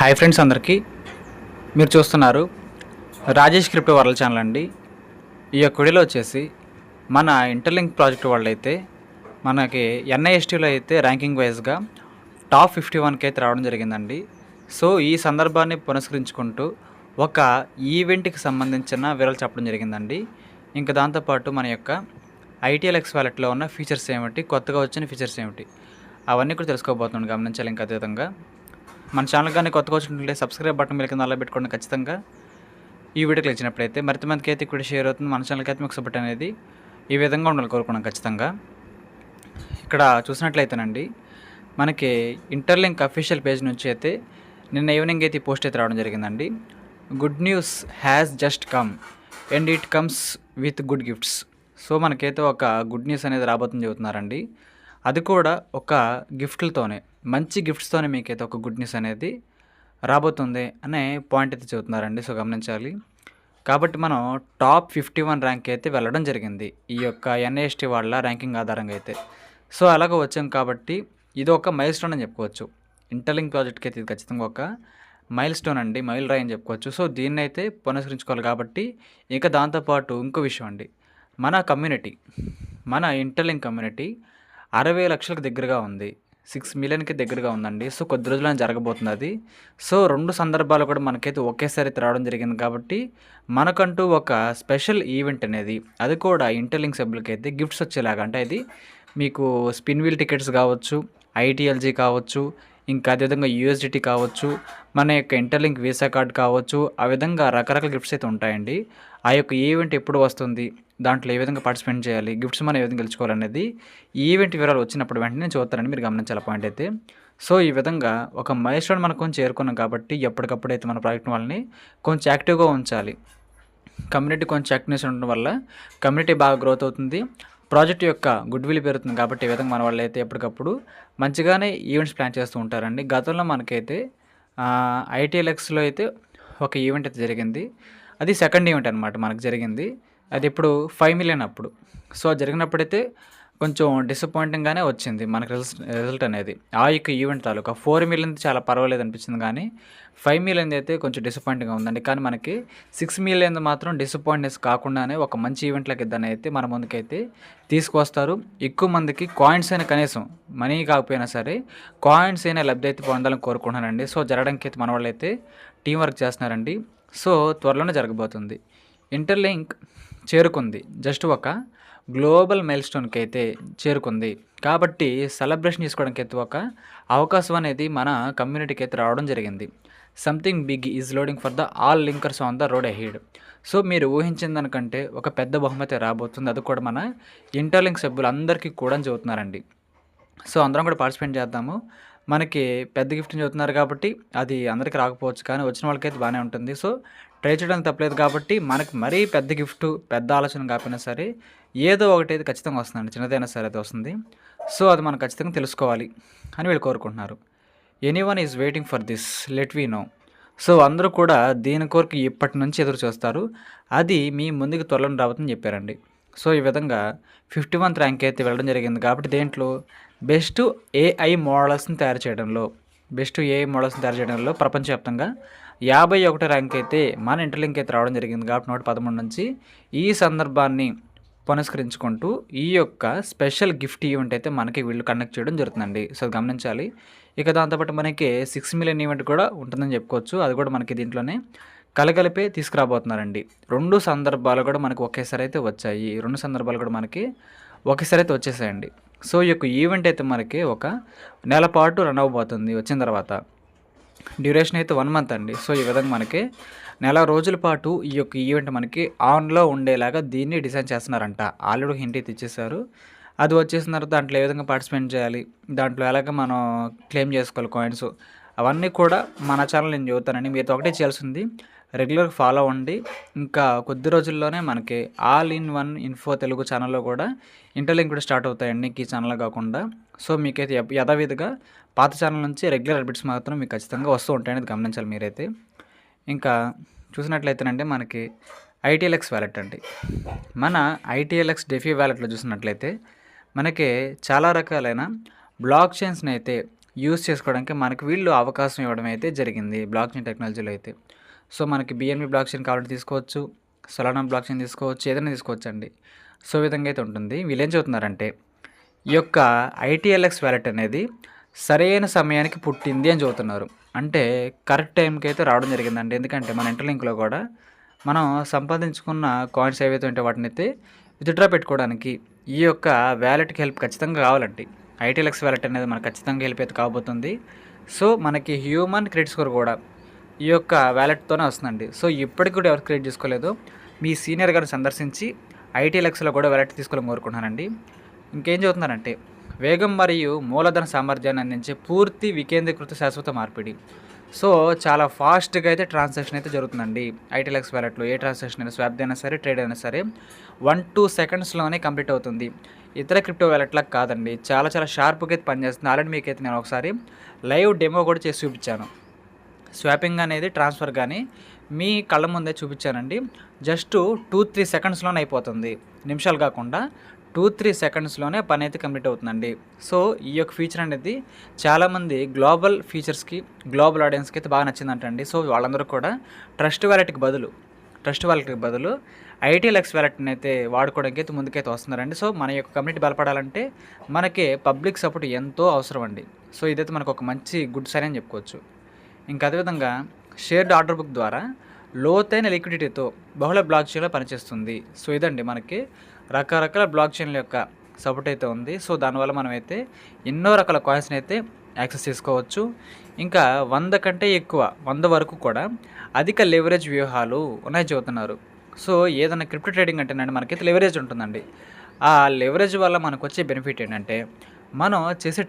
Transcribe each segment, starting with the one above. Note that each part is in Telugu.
హాయ్ ఫ్రెండ్స్, అందరికీ మీరు చూస్తున్నారు రాజేష్ క్రిప్టో వరల్డ్ ఛానల్ అండి. ఈ యొక్క వీడియోలో వచ్చేసి మన ఇంటర్లింక్ ప్రాజెక్ట్ వాళ్ళైతే మనకి ఎన్ఐఎస్టీలో అయితే ర్యాంకింగ్ వైజ్గా టాప్ 51కి అయితే రావడం జరిగిందండి. సో ఈ సందర్భాన్ని పురస్కరించుకుంటూ ఒక ఈవెంట్కి సంబంధించిన వివరాలు చెప్పడం జరిగిందండి. ఇంకా దాంతోపాటు మన యొక్క ITLX వ్యాలెట్లో ఉన్న ఫీచర్స్ ఏమిటి, కొత్తగా వచ్చిన ఫీచర్స్ ఏమిటి, అవన్నీ కూడా తెలుసుకోబోతున్నాను. గమనించాలి. ఇంకా అదేవిధంగా మన ఛానల్ కానీ కొత్తగా వచ్చినట్లయితే సబ్స్క్రైబ్ బటన్ మీద కింద అలా పెట్టుకోండి. ఖచ్చితంగా ఈ వీడియోకి వచ్చినప్పుడైతే మరింత మందికి అయితే ఇక్కడ షేర్ అవుతుంది. మన ఛానల్కి అయితే మీకు సపోర్ట్ అనేది ఈ విధంగా ఉండాలి కోరుకున్నాం. ఖచ్చితంగా ఇక్కడ చూసినట్లయితేనండి, మనకి ఇంటర్లింక్ అఫీషియల్ పేజ్ నుంచి అయితే నిన్న ఈవినింగ్ అయితే పోస్ట్ అయితే రావడం జరిగిందండి. Good news has just come and it comes with good gifts. So మనకైతే ఒక గుడ్ న్యూస్ అనేది రాబోతుంది చెబుతున్నారండి. అది కూడా ఒక గిఫ్ట్లతోనే, మంచి గిఫ్ట్స్తోనే మీకైతే ఒక గుడ్ న్యూస్ అనేది రాబోతుంది అనే పాయింట్ అయితే చెబుతున్నారండి. సో గమనించాలి. కాబట్టి మనం టాప్ 51 ర్యాంక్ అయితే వెళ్ళడం జరిగింది ఈ యొక్క NIST వాళ్ళ ర్యాంకింగ్ ఆధారంగా అయితే. సో అలాగ వచ్చాం కాబట్టి ఇది ఒక మైల్ స్టోన్ అని చెప్పుకోవచ్చు. ఇంటర్లింక్ ప్రాజెక్ట్కి అయితే ఇది ఖచ్చితంగా ఒక మైల్ స్టోన్ అండి, మైల్ రాయి అని చెప్పుకోవచ్చు. సో దీన్ని అయితే పునస్కరించుకోవాలి. కాబట్టి ఇక దాంతోపాటు ఇంకో విషయం అండి, మన కమ్యూనిటీ, మన ఇంటర్లింక్ కమ్యూనిటీ 60 లక్షలకు దగ్గరగా ఉంది, 6 మిలియన్కి దగ్గరగా ఉందండి. సో కొద్ది రోజుల్లో జరగబోతుంది అది. సో 2 సందర్భాలు కూడా మనకైతే ఒకేసారి రావడం జరిగింది. కాబట్టి మనకంటూ ఒక స్పెషల్ ఈవెంట్ అనేది, అది కూడా ఇంటర్లింక్ సభ్యులకి అయితే గిఫ్ట్స్ వచ్చేలాగా, అంటే ఇది మీకు స్పిన్ వీల్ టికెట్స్ కావచ్చు, ITLG కావచ్చు, ఇంకా అదేవిధంగా USDT కావచ్చు, మన యొక్క ఇంటర్లింక్ వీసా కార్డ్ కావచ్చు, ఆ విధంగా రకరకాల గిఫ్ట్స్ అయితే ఉంటాయండి. ఆ యొక్క ఈవెంట్ ఎప్పుడు వస్తుంది, దాంట్లో ఏ విధంగా పార్టిసిపేట్ చేయాలి, గిఫ్ట్స్ మనం ఏ విధంగా గెలుచుకోవాలనేది ఈ ఈవెంట్ వివరాలు వచ్చినప్పుడు వెంటనే చూస్తారని మీరు గమనించాలి పాయింట్ అయితే. సో ఈ విధంగా ఒక మైల్ స్టోన్ మనం కొంచెం చేరుకున్నాం కాబట్టి ఎప్పటికప్పుడు అయితే మన ప్రాజెక్ట్ వాళ్ళని కొంచెం యాక్టివ్గా ఉంచాలి. కమ్యూనిటీ కొంచెం యాక్టివ్నెస్ ఉండడం వల్ల కమ్యూనిటీ బాగా గ్రోత్ అవుతుంది, ప్రాజెక్ట్ యొక్క గుడ్ విల్ పెరుగుతుంది. కాబట్టి ఈ విధంగా మన వాళ్ళు అయితే ఎప్పటికప్పుడు మంచిగానే ఈవెంట్స్ ప్లాన్ చేస్తూ ఉంటారండి. గతంలో మనకైతే ITLXలో అయితే ఒక ఈవెంట్ అయితే జరిగింది. అది సెకండ్ ఈవెంట్ అనమాట మనకు జరిగింది. అది ఇప్పుడు 5 మిలియన్ అప్పుడు. సో జరిగినప్పుడైతే కొంచెం డిసప్పాయింటింగ్గానే వచ్చింది మనకు రిజల్ట్ అనేది. ఆ యొక్క ఈవెంట్ తాలూకా 4 మిలియన్ చాలా పర్వాలేదు అనిపించింది, కానీ 5 మిలియన్ అయితే కొంచెం డిసప్పాయింటింగ్గా ఉందండి. కానీ మనకి 6 మిలియన్ మాత్రం డిసప్పాయింట్నెస్ కాకుండానే ఒక మంచి ఈవెంట్లకి దాన్ని అయితే మన ముందుకైతే తీసుకొస్తారు. ఎక్కువ మందికి కాయిన్స్ అయినా, కనీసం మనీ కాకపోయినా సరే కాయిన్స్ అయినా లబ్ధి అయితే పొందాలని కోరుకుంటున్నానండి. సో జరగడానికి అయితే మన వాళ్ళు అయితే టీం వర్క్ చేస్తున్నారండి. సో త్వరలోనే జరగబోతుంది. ఇంటర్లింక్ చేరుకుంది, జస్ట్ ఒక గ్లోబల్ మైల్ స్టోన్కి అయితే చేరుకుంది. కాబట్టి సెలబ్రేషన్ చేసుకోవడానికి అయితే ఒక అవకాశం అనేది మన కమ్యూనిటీకి అయితే రావడం జరిగింది. Something big is loading for the all linkers on the road ahead. So మీరు ఊహించిన దానికంటే ఒక పెద్ద బహుమతి రాబోతుంది. అది కూడా మన ఇంటర్లింక్ సభ్యులందరికీ కూడా చెబుతున్నారండి. సో అందరం కూడా పార్టిసిపేట్ చేద్దాము. మనకి పెద్ద గిఫ్ట్ని చెబుతున్నారు కాబట్టి అది అందరికీ రాకపోవచ్చు, కానీ వచ్చిన వాళ్ళకైతే బాగానే ఉంటుంది. సో ట్రై చేయడానికి తప్పలేదు. కాబట్టి మనకి మరీ పెద్ద గిఫ్ట్, పెద్ద ఆలోచన కాకపోయినా సరే ఏదో ఒకటి అయితే ఖచ్చితంగా వస్తుందండి, చిన్నదైనా సరే అయితే వస్తుంది. సో అది మనం ఖచ్చితంగా తెలుసుకోవాలి అని వీళ్ళు కోరుకుంటున్నారు. Anyone is waiting for this, let we know. So అందరూ కూడా దీని కొరకు ఇప్పటి నుంచి ఎదురు చూస్తారు, అది మీ ముందుకు త్వరలో రాబోతుందని చెప్పారండి. సో ఈ విధంగా 51th ర్యాంక్ అయితే వెళ్ళడం జరిగింది. కాబట్టి దేంట్లో బెస్ట్ AI మోడల్స్ని తయారు చేయడంలో, ప్రపంచవ్యాప్తంగా 51 ర్యాంక్ అయితే మన ఇంటర్లింక్ అయితే రావడం జరిగింది. కాబట్టి 113 నుంచి ఈ సందర్భాన్ని పునస్కరించుకుంటూ ఈ యొక్క స్పెషల్ గిఫ్ట్ ఈవెంట్ అయితే మనకి వీళ్ళు కండక్ట్ చేయడం జరుగుతుందండి. సో గమనించాలి. ఇక దాంతోపాటు మనకి 6 మిలియన్ ఈవెంట్ కూడా ఉంటుందని చెప్పుకోవచ్చు. అది కూడా మనకి దీంట్లోనే కలగలిపే తీసుకురాబోతున్నారండి. 2 సందర్భాలు కూడా మనకి ఒకేసారి అయితే వచ్చాయి. 2 సందర్భాలు కూడా మనకి ఒకేసారి అయితే వచ్చేసాయండి. సో ఈ యొక్క ఈవెంట్ అయితే మనకి ఒక నెల పాటు రన్ అవ్వబోతుంది. వచ్చిన తర్వాత డ్యూరేషన్ అయితే 1 మంత్ అండి. సో ఈ విధంగా మనకి నెల రోజుల పాటు ఈ యొక్క ఈవెంట్ మనకి ఆన్లో ఉండేలాగా దీన్ని డిజైన్ చేస్తున్నారంట. ఆల్రెడీ హింట్ అయితే ఇచ్చేసారు. అది వచ్చేసిన తర్వాత దాంట్లో ఏ విధంగా పార్టిసిపేట్ చేయాలి, దాంట్లో ఎలాగ మనం క్లెయిమ్ చేసుకోవాలి కాయిన్స్, అవన్నీ కూడా మన ఛానల్ నేను చెబుతానండి. మీతో ఒకటే చేయాల్సింది రెగ్యులర్గా ఫాలో అవ్వండి. ఇంకా కొద్ది రోజుల్లోనే మనకి all in one info Telugu ఛానల్లో కూడా ఇంటర్లింక్ కూడా స్టార్ట్ అవుతాయండి, ఈ ఛానల్ కాకుండా. సో మీకైతే యథావిధిగా పాత ఛానల్ నుంచి రెగ్యులర్ అప్డేట్స్ మాత్రం మీకు ఖచ్చితంగా వస్తూ ఉంటాయని గమనించాలి మీరైతే. ఇంకా చూసినట్లయితేనండి, మనకి ITLX వ్యాలెట్ అండి. మన ITLX డెఫీ వ్యాలెట్లో చూసినట్లయితే మనకి చాలా రకాలైన బ్లాక్ చైన్స్ని అయితే యూజ్ చేసుకోవడానికి మనకి వీళ్ళు అవకాశం ఇవ్వడం అయితే జరిగింది బ్లాక్ చైన్ టెక్నాలజీలో అయితే. సో మనకి బిఎన్బి బ్లాక్ చైన్ కావాలంటే తీసుకోవచ్చు, సొలానా బ్లాక్ చైన్ తీసుకోవచ్చు, ఏదైనా తీసుకోవచ్చండి. సో ఈ విధంగా అయితే ఉంటుంది. వీళ్ళేం చెబుతున్నారంటే ఈ యొక్క ఐటీఎల్ఎక్స్ వ్యాలెట్ అనేది సరైన సమయానికి పుట్టింది అని చెబుతున్నారు. అంటే కరెక్ట్ టైంకి అయితే రావడం జరిగిందండి. ఎందుకంటే మన ఇంటర్లింక్లో కూడా మనం సంపాదించుకున్న కాయిన్స్ ఏవైతే ఉంటే వాటిని అయితే విత్డ్రా పెట్టుకోవడానికి ఈ యొక్క వ్యాలెట్కి హెల్ప్ ఖచ్చితంగా కావాలండి. ఐటీఎల్ఎక్స్ వ్యాలెట్ అనేది మనకు ఖచ్చితంగా హెల్ప్ అయితే కాబోతుంది. సో మనకి హ్యూమన్ క్రెడిట్ స్కోర్ కూడా ఈ యొక్క వ్యాలెట్తోనే వస్తుందండి. సో ఇప్పటికి కూడా ఎవరు క్రియేట్ చేసుకోలేదో మీ సీనియర్ గారిని సందర్శించి ఐటీఎల్ఎక్స్లో కూడా వ్యాలెట్ తీసుకోవాలని కోరుకుంటున్నానండి. ఇంకేం చెబుతున్నారంటే వేగం మరియు మూలధన సామర్థ్యాన్ని అందించే పూర్తి వికేంద్రీకృత శాశ్వత మార్పిడి. సో చాలా ఫాస్ట్గా అయితే ట్రాన్సాక్షన్ అయితే జరుగుతుందండి ఐటీఎల్ఎక్స్ వ్యాలెట్లో. ఏ ట్రాన్సాక్షన్ అయినా, స్వాప్ అయినా సరే, ట్రేడ్ అయినా సరే 1-2 సెకండ్స్లోనే కంప్లీట్ అవుతుంది. ఇతర క్రిప్టో వ్యాలెట్లకు కాదండి, చాలా చాలా షార్ప్గా అయితే పనిచేస్తుంది. ఆల్రెడీ మీకైతే నేను ఒకసారి లైవ్ డెమో కూడా చేసి చూపించాను. స్వాపింగ్ అనేది ట్రాన్స్ఫర్ కానీ మీ కళ్ళ ముందే చూపించానండి. జస్ట్ 2-3 సెకండ్స్లోనే అయిపోతుంది, నిమిషాలు కాకుండా 2-3 సెకండ్స్లోనే పని అయితే కంప్లీట్ అవుతుందండి. సో ఈ యొక్క ఫీచర్ అనేది చాలామంది గ్లోబల్ ఫీచర్స్కి, గ్లోబల్ ఆడియన్స్కి అయితే బాగా నచ్చిందంటండి. సో వాళ్ళందరూ కూడా ట్రస్ట్ వ్యాలెట్కి బదులు ఐటీఎల్ఎక్స్ వ్యాలెట్ని అయితే వాడుకోవడానికి అయితే ముందుకైతే వస్తున్నారండి. సో మన యొక్క కమ్యూనిటీ బలపడాలంటే మనకి పబ్లిక్ సపోర్ట్ ఎంతో అవసరం అండి. సో ఇదైతే మనకు ఒక మంచి గుడ్ సైన్ అని చెప్పుకోవచ్చు. ఇంకా అదేవిధంగా షేర్డ్ ఆర్డర్ బుక్ ద్వారా లోతైన లిక్విడిటీతో బహుళ బ్లాక్ చైన్లో పనిచేస్తుంది. సో ఇదండి మనకి రకరకాల బ్లాక్ చైన్ల యొక్క సపోర్ట్ అయితే ఉంది. సో దానివల్ల మనమైతే ఎన్నో రకాల కాయిన్స్ని అయితే యాక్సెస్ చేసుకోవచ్చు. ఇంకా 100 కంటే ఎక్కువ, 100 వరకు కూడా అధిక లెవరేజ్ వ్యూహాలు ఉన్నాయి చెబుతున్నారు. సో ఏదైనా క్రిప్టో ట్రేడింగ్ అంటేనండి మనకైతే లెవరేజ్ ఉంటుందండి. ఆ లెవరేజ్ వల్ల మనకు వచ్చే బెనిఫిట్ ఏంటంటే మనం చేసే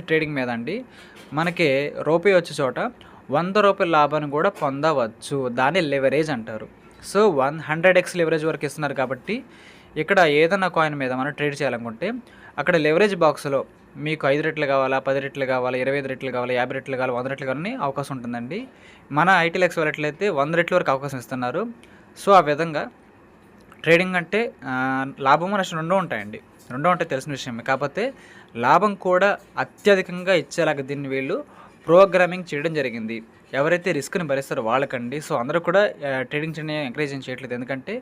ట్రేడింగ్ మీద అండి మనకి రూపాయి వచ్చే చోట 100 రూపాయల లాభాన్ని కూడా పొందవచ్చు. దాన్ని లెవరేజ్ అంటారు. సో 100x లెవరేజ్ వరకు ఇస్తున్నారు కాబట్టి ఇక్కడ ఏదైనా కాయిన్ మీద మనం ట్రేడ్ చేయాలనుకుంటే అక్కడ లెవరేజ్ బాక్స్లో మీకు 5 రెట్లు కావాలా, 10 రెట్లు కావాలా, 25 రెట్లు కావాలా, 50 రెట్లు కావాలా, 100 రెట్లు కావాలని అవకాశం ఉంటుందండి. మన ఐటీఎల్ఎక్స్ వ్యాలెట్లో అయితే 100 రెట్ల వరకు అవకాశం ఇస్తున్నారు. సో ఆ విధంగా ట్రేడింగ్ అంటే లాభము నష్టం రెండూ ఉంటాయండి. రెండూ ఉంటాయి, తెలిసిన విషయమే. కాకపోతే లాభం కూడా అత్యధికంగా ఇచ్చేలాగా దీన్ని వీళ్ళు ప్రోగ్రామింగ్ చేయడం జరిగింది. ఎవరైతే రిస్క్ని భరిస్తారో వాళ్ళకండి. సో అందరూ కూడా ట్రేడింగ్ చేయడం ఎంకరేజ్ చేయట్లేదు. ఎందుకంటే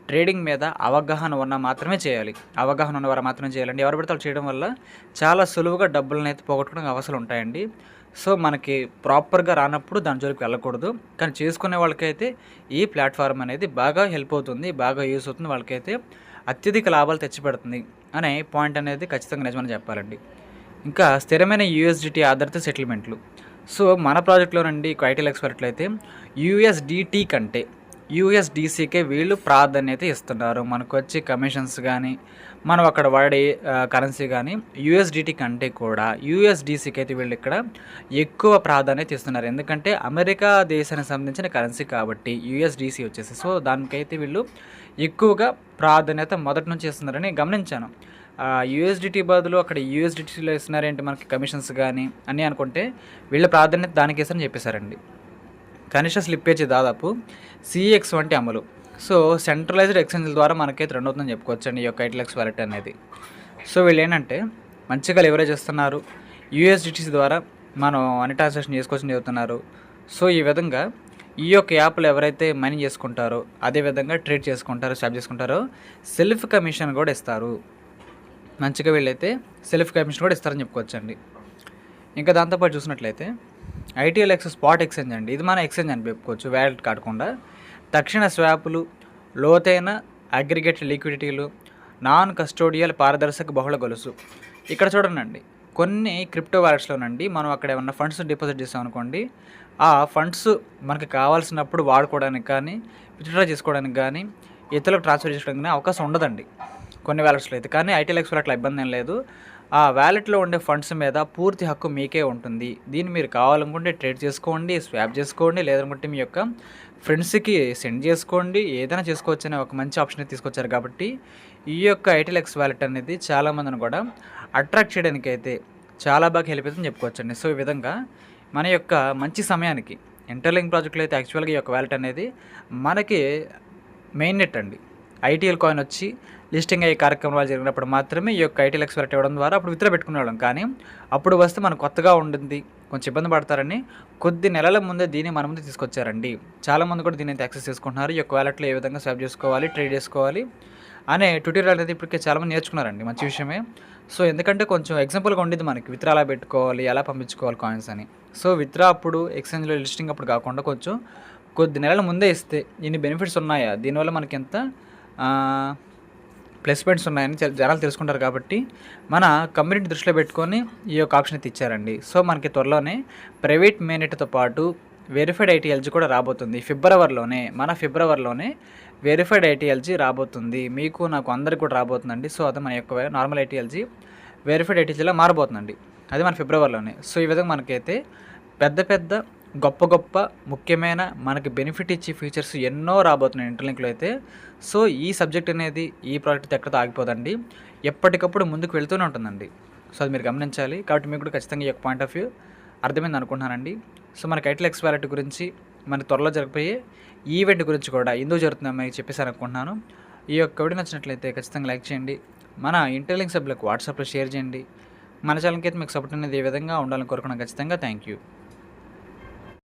ట్రేడింగ్ మీద అవగాహన ఉన్న మాత్రమే చేయాలి. అవగాహన ఉన్నవారు మాత్రమే చేయాలండి. ఎవరు పడితే వాళ్ళు చేయడం వల్ల చాలా సులువుగా డబ్బులను అయితే పోగొట్టుకోవడానికి అవసరం ఉంటాయండి. సో మనకి ప్రాపర్గా రానప్పుడు దాని జోలికి వెళ్ళకూడదు. కానీ చేసుకునే వాళ్ళకైతే ఈ ప్లాట్ఫామ్ అనేది బాగా హెల్ప్ అవుతుంది, బాగా యూస్ అవుతుంది, వాళ్ళకైతే అత్యధిక లాభాలు తెచ్చిపెడుతుంది అనే పాయింట్ అనేది ఖచ్చితంగా నిజమని చెప్పాలండి. ఇంకా స్థిరమైన యూఎస్డిటీ ఆధారిత సెటిల్మెంట్లు. సో మన ప్రాజెక్ట్లోనండి ఐటీఎల్ఎక్స్ వ్యాలెట్లో అయితే యూఎస్డిటీ కంటే యూఎస్డిసికే వీళ్ళు ప్రాధాన్యత ఇస్తున్నారు. మనకు వచ్చే కమిషన్స్ కానీ మనం అక్కడ వాడే కరెన్సీ కానీ యూఎస్డిటీ కంటే కూడా యూఎస్డిసికి అయితే వీళ్ళు ఇక్కడ ఎక్కువ ప్రాధాన్యత ఇస్తున్నారు. ఎందుకంటే అమెరికా దేశానికి సంబంధించిన కరెన్సీ కాబట్టి యూఎస్డిసి వచ్చేసి. సో దానికైతే వీళ్ళు ఎక్కువగా ప్రాధాన్యత మొదటి నుంచి ఇస్తున్నారని గమనించాను. యూఎస్డిటీ బదులు అక్కడ యూఎస్డిటీలో ఇస్తున్నారేంటి మనకి కమిషన్స్ కానీ అని అనుకుంటే వీళ్ళ ప్రాధాన్యత దానికి ఇస్తారని చెప్పేశారండి. కనిష్ట స్లిప్పేజ్ దాదాపు సిఎక్స్ వంటి అమలు. సో సెంట్రలైజ్డ్ ఎక్స్చేంజ్ల ద్వారా మనకైతే రన్ అవుతుందని చెప్పుకోవచ్చు అండి ఈ యొక్క ఐటీఎల్ఎక్స్ వ్యాలెట్ అనేది. సో వీళ్ళు ఏంటంటే మంచిగా లెవరేజ్ చేస్తున్నారు. యూఎస్డిటీస్ ద్వారా మనం అన్ని ట్రాన్సాక్షన్ చేసుకోవచ్చని చెబుతున్నారు. సో ఈ విధంగా ఈ యొక్క యాప్లు ఎవరైతే మైనింగ్ చేసుకుంటారో, అదేవిధంగా ట్రేడ్ చేసుకుంటారో, స్వాప్ చేసుకుంటారో సెల్ఫ్ కమిషన్ కూడా ఇస్తారు. మంచిగా వీళ్ళైతే సెల్ఫ్ కమిషన్ కూడా ఇస్తారని చెప్పుకోవచ్చండి. ఇంకా దాంతోపాటు చూసినట్లయితే ఐటీఎల్ఎక్స్ స్పాట్ ఎక్స్చేంజ్ అండి. ఇది మన ఎక్స్చేంజ్ అని చెప్పుకోవచ్చు, వ్యాలెట్ కాకుండా. తక్షణ స్వాపులు, లోతైన అగ్రిగేట్ లిక్విడిటీలు, నాన్ కస్టోడియల్ పారదర్శక బహుళ గొలుసు. ఇక్కడ చూడండి, కొన్ని క్రిప్టో వ్యాలెట్స్లోనండి మనం అక్కడ ఏమన్నా ఫండ్స్ డిపాజిట్ చేసాం అనుకోండి, ఆ ఫండ్స్ మనకి కావాల్సినప్పుడు వాడుకోవడానికి కానీ, విత్డ్రా చేసుకోవడానికి కానీ, ఇతరులకు ట్రాన్స్ఫర్ చేసుకోవడానికి కానీ అవకాశం ఉండదండి కొన్ని వ్యాలెట్స్లో అయితే. కానీ ఐటీఎల్ఎక్స్ వ్యాలెట్లో ఇబ్బంది ఏం లేదు. ఆ వ్యాలెట్లో ఉండే ఫండ్స్ మీద పూర్తి హక్కు మీకే ఉంటుంది. దీన్ని మీరు కావాలనుకుంటే ట్రేడ్ చేసుకోండి, స్వాప్ చేసుకోండి, లేదనుకుంటే మీ యొక్క ఫ్రెండ్స్కి సెండ్ చేసుకోండి, ఏదైనా చేసుకోవచ్చు అనే ఒక మంచి ఆప్షన్ తీసుకొచ్చారు. కాబట్టి ఈ యొక్క ఐటీఎల్ఎక్స్ వ్యాలెట్ అనేది చాలామందిని కూడా అట్రాక్ట్ చేయడానికి అయితే చాలా బాగా హెల్ప్ అవుతుందని చెప్పుకోవచ్చండి. సో ఈ విధంగా మన యొక్క మంచి సమయానికి ఇంటర్లింక్ ప్రాజెక్టులో అయితే యాక్చువల్గా ఈ యొక్క వ్యాలెట్ అనేది మనకి మెయిన్ నెట్ అండి. ఐటీఎల్ కాయిన్ వచ్చి లిస్టింగ్ అయ్యే కార్యక్రమాలు జరిగినప్పుడు మాత్రమే ఈ యొక్క ఐటీఎల్ ఎక్స్పైర్ ఇవ్వడం ద్వారా అప్పుడు విత్డ్రా పెట్టుకునేవాళ్ళం. కానీ అప్పుడు వస్తే మనకు కొత్తగా ఉంటుంది, కొంచెం ఇబ్బంది పడతారని కొద్ది నెలల ముందే దీన్ని మన ముందు తీసుకొచ్చారండి. చాలామంది కూడా దీన్ని అయితే యాక్సెస్ చేసుకుంటున్నారు. ఈ యొక్క వాలెట్‌లో ఏ విధంగా స్వాప్ చేసుకోవాలి, ట్రేడ్ చేసుకోవాలి అనే ట్యుటోరియల్ అనేది ఇప్పటికే చాలామంది నేర్చుకున్నారండి. మంచి విషయమే. సో ఎందుకంటే కొంచెం ఎగ్జాంపుల్‌గా ఉండిద్ది మనకి విత్డ్రా ఎలా పెట్టుకోవాలి, ఎలా పంపించుకోవాలి కాయిన్స్ అని. సో విత్డ్రా అప్పుడు ఎక్స్చేంజ్‌లో లిస్టింగ్ అప్పుడు కాకుండా కొంచెం కొద్ది నెలల ముందే ఇస్తే ఇన్ని బెనిఫిట్స్ ఉన్నాయా, దీనివల్ల మనకెంత ప్లస్ పాయింట్స్ ఉన్నాయని జనాలు తెలుసుకుంటారు కాబట్టి మన కమ్యూనిటీ దృష్టిలో పెట్టుకొని ఈ యొక్క ఆప్షన్ అయితే ఇచ్చారండి. సో మనకి త్వరలోనే ప్రైవేట్ మెయిన్‌నెట్‌తో పాటు వెరిఫైడ్ ఐటీఎల్జీ కూడా రాబోతుంది. ఫిబ్రవరిలోనే వెరిఫైడ్ ఐటీఎల్జీ రాబోతుంది. మీకు నాకు అందరికి కూడా రాబోతుందండి. సో అది మన యొక్క నార్మల్ ఐటీఎల్జీ వెరిఫైడ్ ఐటీఎల్జీలా మారబోతుందండి. అది మన ఫిబ్రవరిలోనే. సో ఈ విధంగా మనకైతే పెద్ద గొప్ప ముఖ్యమైన మనకి బెనిఫిట్ ఇచ్చే ఫీచర్స్ ఎన్నో రాబోతున్నాయి ఇంటర్లింక్లో అయితే. సో ఈ సబ్జెక్ట్ అనేది ఈ ప్రాజెక్ట్ ఎక్కడితో ఆగిపోదండి, ఎప్పటికప్పుడు ముందుకు వెళ్తూనే ఉంటుందండి. సో అది మీరు గమనించాలి. కాబట్టి మీకు కూడా ఖచ్చితంగా ఈ యొక్క పాయింట్ ఆఫ్ వ్యూ అర్థమైంది అనుకుంటున్నానండి. సో మనకి ఐటీఎల్ ఎక్స్ వాలెట్ గురించి, మన త్వరలో జరగబోయే ఈవెంట్ గురించి కూడా ఎందుకు జరుగుతుందని మీకు చెప్పేసాను అనుకుంటున్నాను. ఈ యొక్క వీడియో నచ్చినట్లయితే ఖచ్చితంగా లైక్ చేయండి. మన ఇంటర్లింక్ సభ్యులకు వాట్సాప్లో షేర్ చేయండి. మన ఛానల్కి అయితే మీకు సపోర్ట్ అనేది ఏ విధంగా ఉండాలని కోరుకున్నాను. ఖచ్చితంగా థ్యాంక్ యూ.